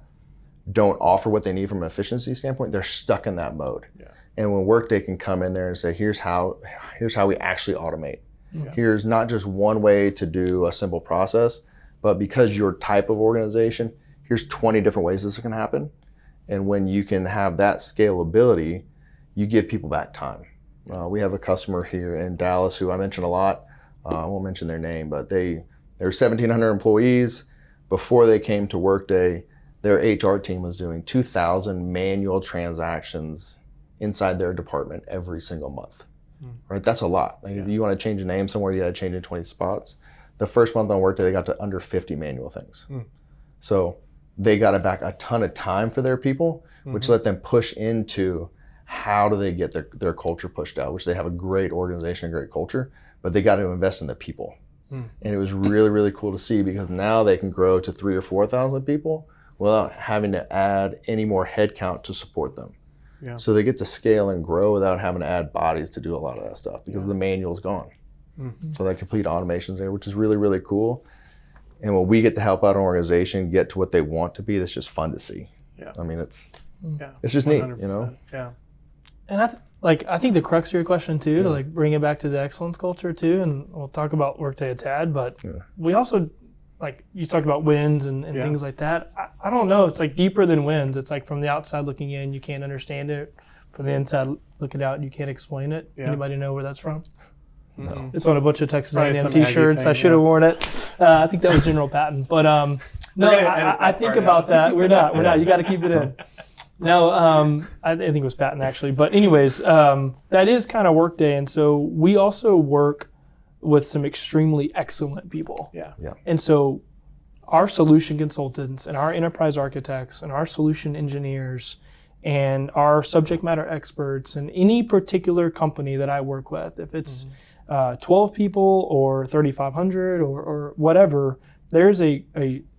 don't offer what they need from an efficiency standpoint, they're stuck in that mode. Yeah. And when Workday can come in there and say, here's how we actually automate. Yeah. Here's not just one way to do a simple process, but because your type of organization, here's 20 different ways this can happen. And when you can have that scalability, you give people back time. We have a customer here in Dallas who I mention a lot. I won't mention their name, but they're 1,700 employees. Before they came to Workday, their HR team was doing 2,000 manual transactions inside their department every single month. Right? That's a lot. Like if you want to change a name somewhere, you got to change it 20 spots. The first month on Workday, they got to under 50 manual things. So they got back a ton of time for their people, which let them push into how do they get their culture pushed out, which they have a great organization, a great culture, but they got to invest in the people. And it was really, really cool to see, because now they can grow to 3,000 or 4,000 people without having to add any more headcount to support them. Yeah. So they get to scale and grow without having to add bodies to do a lot of that stuff, because the manual's gone. So that complete automation's there, which is really, really cool. And when we get to help out an organization get to what they want to be, that's just fun to see. Yeah. I mean, it's just 100%. Neat, Yeah. And I think the crux of your question too, to like bring it back to the excellence culture too, and we'll talk about Workday a tad, but we also, like you talked about wins and things like that. I don't know, it's like deeper than wins. It's like from the outside looking in, you can't understand it. From the inside looking out, you can't explain it. Anybody know where that's from? No. It's on a bunch of Texas A&M t-shirts. I should have worn it. I think that was General Patton. But no, I think about that. We're not. You got to keep it in. No, I think it was Patton actually. But anyways, that is kind of Workday. And so we also work with some extremely excellent people. Yeah. And so our solution consultants and our enterprise architects and our solution engineers and our subject matter experts and any particular company that I work with, if it's 12 people or 3,500 or whatever, there's a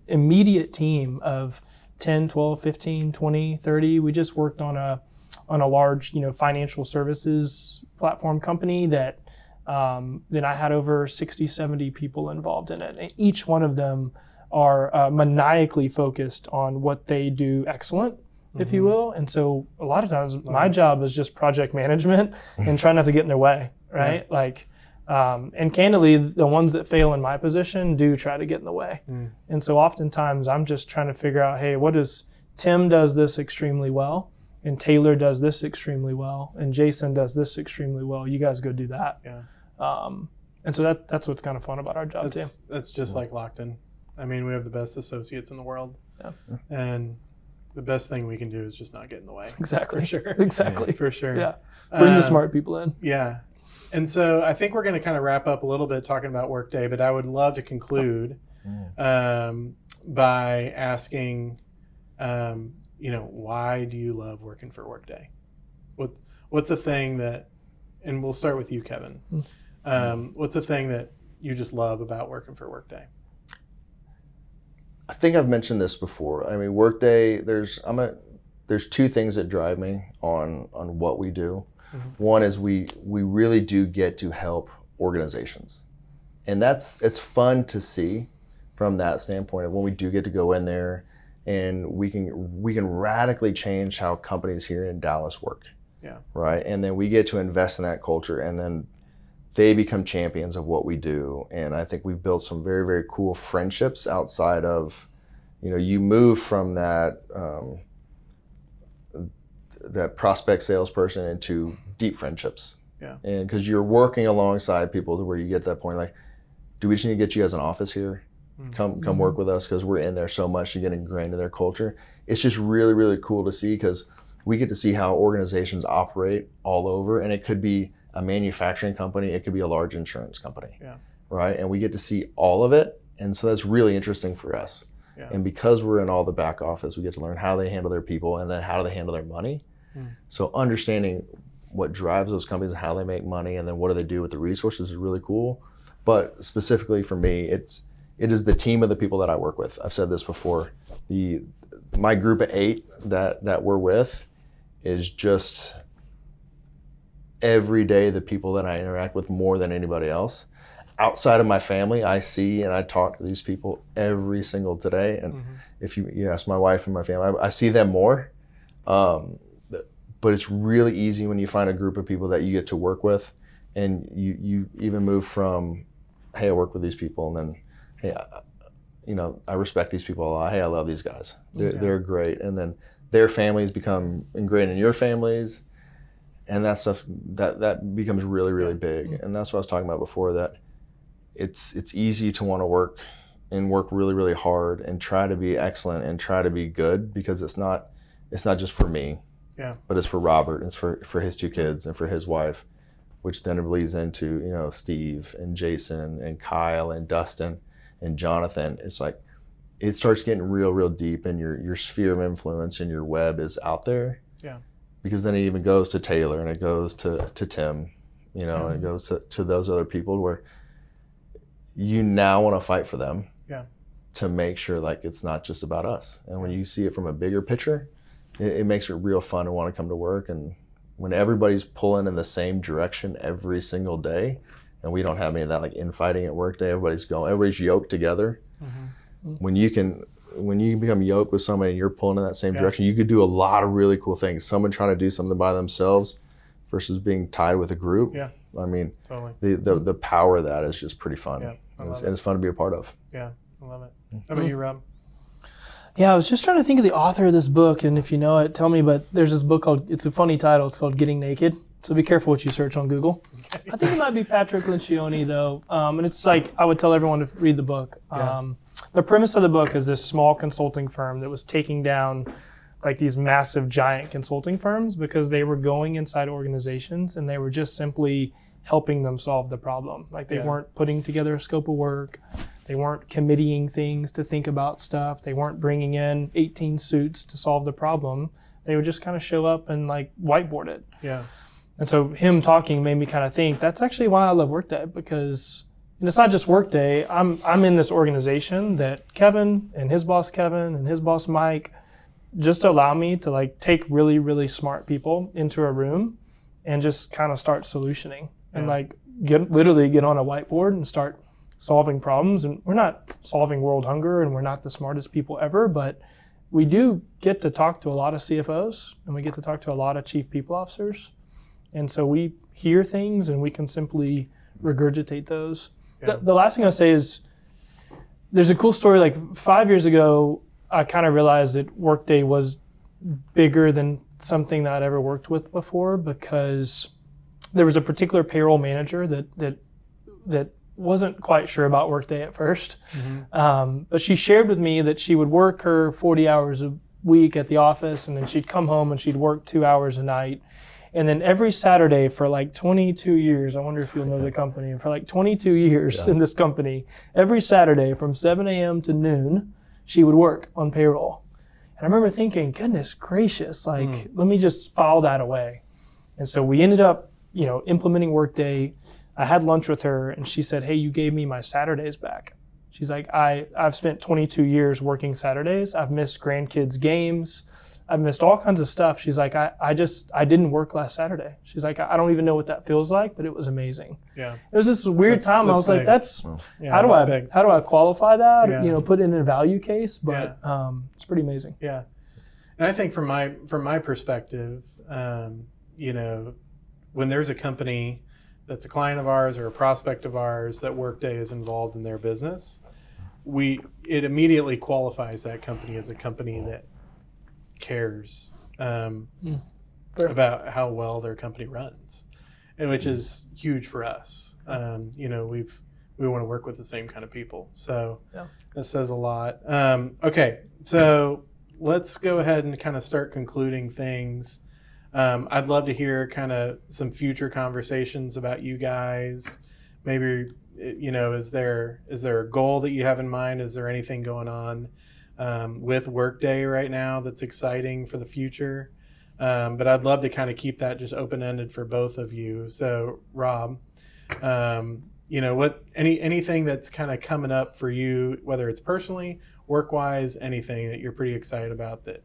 immediate team of 10, 12, 15, 20, 30. We just worked on on a large, financial services platform company that then I had over 60, 70 people involved in it. And each one of them are maniacally focused on what they do excellent, if you will. And so a lot of times my job is just project management and try not to get in their way, right? And candidly, the ones that fail in my position do try to get in the way. And so oftentimes I'm just trying to figure out, hey, Tim does this extremely well, and Taylor does this extremely well, and Jason does this extremely well. You guys go do that. And so that's what's kind of fun about our job too. That's just like Lockton. I mean, we have the best associates in the world. And the best thing we can do is just not get in the way. Exactly. For sure. Exactly. For sure. Yeah. Bring the smart people in. Yeah. And so I think we're going to kind of wrap up a little bit talking about Workday, but I would love to conclude by asking, why do you love working for Workday? What's a thing that, and we'll start with you, Kevin. What's a thing that you just love about working for Workday? I think I've mentioned this before. I mean, Workday, there's two things that drive me on what we do. One is we really do get to help organizations. And it's fun to see from that standpoint of when we do get to go in there and we can radically change how companies here in Dallas work. Right? And then we get to invest in that culture, and then they become champions of what we do. And I think we've built some very, very cool friendships outside of, you move from that prospect salesperson into deep friendships. And because you're working alongside people to where you get to that point, like, do we just need to get you guys an office here? Come work with us, because we're in there so much to get ingrained in their culture. It's just really, really cool to see, because we get to see how organizations operate all over, and it could be a manufacturing company, it could be a large insurance company, right? And we get to see all of it, and so that's really interesting for us. And because we're in all the back office, we get to learn how they handle their people, and then how do they handle their money. So understanding what drives those companies and how they make money, and then what do they do with the resources is really cool. But specifically for me, it is the team of the people that I work with. I've said this before. My group of 8 that we're with is just every day the people that I interact with more than anybody else. Outside of my family, I see and I talk to these people every single day. And if you ask my wife and my family, I see them more. But it's really easy when you find a group of people that you get to work with, and you even move from, hey, I work with these people, and then, hey, I respect these people a lot. Hey, I love these guys. They're great. And then their families become ingrained in your families, and that stuff that becomes really, really big. And that's what I was talking about before, that it's easy to want to work really, really hard and try to be excellent and try to be good, because it's not just for me, but it's for Robert, and it's for his 2 kids and for his wife, which then bleeds into, Steve and Jason and Kyle and Dustin and Jonathan. It's like, it starts getting real, real deep, and your sphere of influence and your web is out there. Because then it even goes to Taylor, and it goes to Tim, and it goes to those other people, where you now want to fight for them to make sure, like, it's not just about us. And when you see it from a bigger picture, it makes it real fun to want to come to work. And when everybody's pulling in the same direction every single day, and we don't have any of that like infighting at Workday, everybody's yoked together. When you become yoked with somebody and you're pulling in that same direction, you could do a lot of really cool things. Someone trying to do something by themselves versus being tied with a group. I mean, totally. The power of that is just pretty fun. And it's fun to be a part of. I love it. How about you, Rob? Yeah, I was just trying to think of the author of this book, and if you know it, tell me, but there's this book it's a funny title, it's called Getting Naked, so be careful what you search on Google. I think it might be Patrick Lencioni, though, and it's like, I would tell everyone to read the book. The premise of the book is this small consulting firm that was taking down like these massive giant consulting firms because they were going inside organizations and they were just simply helping them solve the problem. Like they weren't putting together a scope of work. They weren't committeeing things to think about stuff. They weren't bringing in 18 suits to solve the problem. They would just kind of show up and like whiteboard it. And so him talking made me kind of think, that's actually why I love Workday, because and it's not just Workday. I'm in this organization that Kevin and his boss Mike, just allow me to like take really, really smart people into a room and just kind of start solutioning and like literally get on a whiteboard and start solving problems. And we're not solving world hunger and we're not the smartest people ever, but we do get to talk to a lot of CFOs and we get to talk to a lot of chief people officers. And so we hear things and we can simply regurgitate those. Yeah. The last thing I'll say is there's a cool story. Like 5 years ago, I kind of realized that Workday was bigger than something that I'd ever worked with before, because there was a particular payroll manager that wasn't quite sure about Workday at first. But she shared with me that she would work her 40 hours a week at the office, and then she'd come home and she'd work 2 hours a night. And then every Saturday for like 22 years, I wonder if you'll know the company, for like 22 years in this company, every Saturday from 7 a.m. to noon, she would work on payroll. And I remember thinking, goodness gracious, like, let me just file that away. And so we ended up, implementing Workday. I had lunch with her and she said, hey, you gave me my Saturdays back. She's like, I've spent 22 years working Saturdays. I've missed grandkids' games. I've missed all kinds of stuff. She's like, I didn't work last Saturday. She's like, I don't even know what that feels like, but it was amazing. Yeah. It was this weird time. I was big. Like, how do I qualify that? Yeah. Put it in a value case, but it's pretty amazing. Yeah. And I think from my perspective, when there's a company that's a client of ours or a prospect of ours that Workday is involved in their business, it immediately qualifies that company as a company that cares about how well their company runs, and which is huge for us. We want to work with the same kind of people, so that says a lot. Okay, so let's go ahead and kind of start concluding things. I'd love to hear kind of some future conversations about you guys. Maybe is there a goal that you have in mind? Is there anything going on with Workday right now that's exciting for the future? But I'd love to kind of keep that just open-ended for both of you. So Rob, anything that's kind of coming up for you, whether it's personally, work-wise, anything that you're pretty excited about that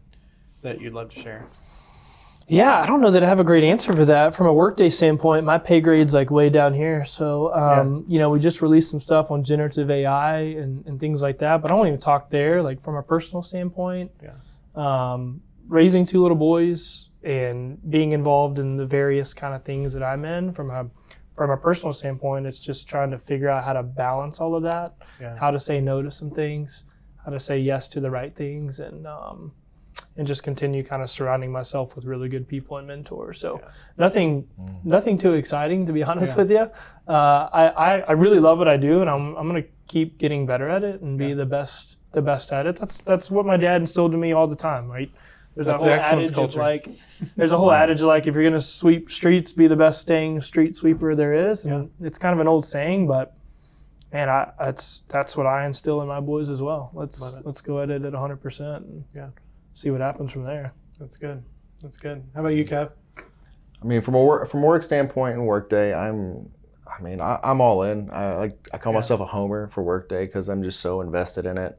you'd love to share? Yeah, I don't know that I have a great answer for that. From a Workday standpoint, my pay grade's like way down here. So, we just released some stuff on generative AI and things like that, but I won't even talk there. Like from a personal standpoint, raising 2 little boys and being involved in the various kind of things that I'm in from a personal standpoint, it's just trying to figure out how to balance all of that, how to say no to some things, how to say yes to the right things, and just continue kind of surrounding myself with really good people and mentors. So nothing too exciting, to be honest with you. I really love what I do, and I'm going to keep getting better at it and be the best at it. That's what my dad instilled in me all the time, right? There's a whole adage of like, if you're going to sweep streets, be the best dang street sweeper there is. And it's kind of an old saying, but man, that's what I instill in my boys as well. Let's go at it at 100% and see what happens from there. That's good. How about you, Kev? I mean, from a work standpoint in Workday, I'm all in. I call myself a homer for Workday because I'm just so invested in it.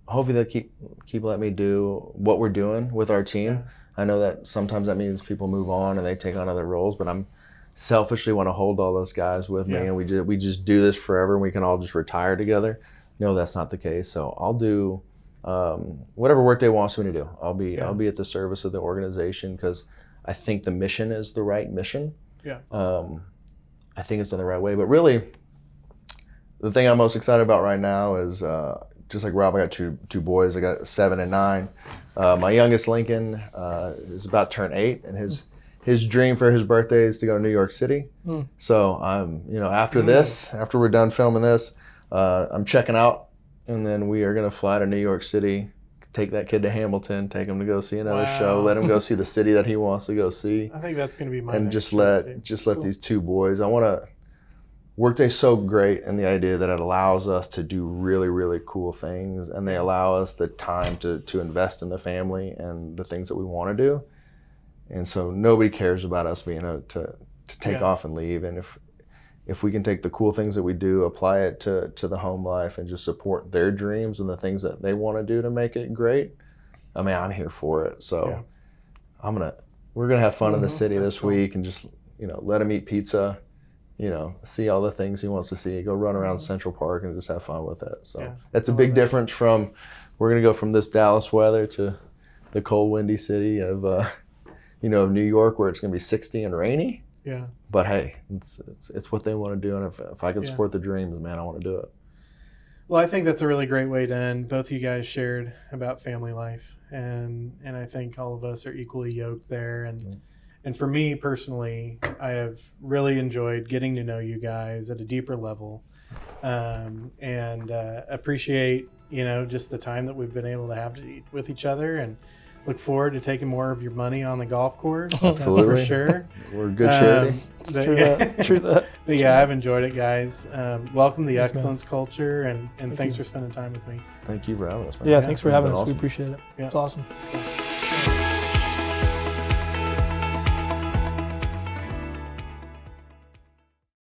Hopefully they'll keep letting me do what we're doing with our team. Yeah. I know that sometimes that means people move on and they take on other roles, but I'm selfishly want to hold all those guys with me, and we just do this forever and we can all just retire together. No, that's not the case. So I'll do whatever Workday wants me to do. I'll be at the service of the organization because I think the mission is the right mission. Yeah. I think it's done the right way. But really, the thing I'm most excited about right now is just like Rob, I got two boys. I got 7 and 9. My youngest, Lincoln, is about to turn 8, and his dream for his birthday is to go to New York City. So after we're done filming this, I'm checking out, and then we are going to fly to New York City, take that kid to Hamilton, take him to go see another show, let him go see the city that he wants to go see. I think that's going to be my and just let these 2 boys. Workday's so great in the idea that it allows us to do really, really cool things, and they allow us the time to invest in the family and the things that we want to do. And so nobody cares about us being able to take off and leave. And if we can take the cool things that we do, apply it to the home life, and just support their dreams and the things that they want to do to make it great, I mean, I'm here for it. So Yeah. we're gonna have fun in the city That's this cool. week and just, let him eat pizza, see all the things he wants to see, go run around Central Park and just have fun with it. So Yeah. that's a I big love it. difference from, we're gonna go from this Dallas weather to the cold, windy city of, of New York, where it's gonna be 60 and rainy. Yeah. But hey, it's what they want to do, and if I can Yeah. support the dreams, man, I want to do it. Well, I think that's a really great way to end. Both of you guys shared about family life, and I think all of us are equally yoked there. And for me personally, I have really enjoyed getting to know you guys at a deeper level, and appreciate just the time that we've been able to have with each other, and look forward to taking more of your money on the golf course. That's for Absolutely. sure. We're a good charity. It's true that. True that. But yeah, I've enjoyed it, guys. Welcome to the Thanks, man. excellence culture, and thanks you. for spending time with me. Thank you for having us, man. Yeah, thanks for It's having been us. We awesome. appreciate it. Yeah. It's awesome. Cool.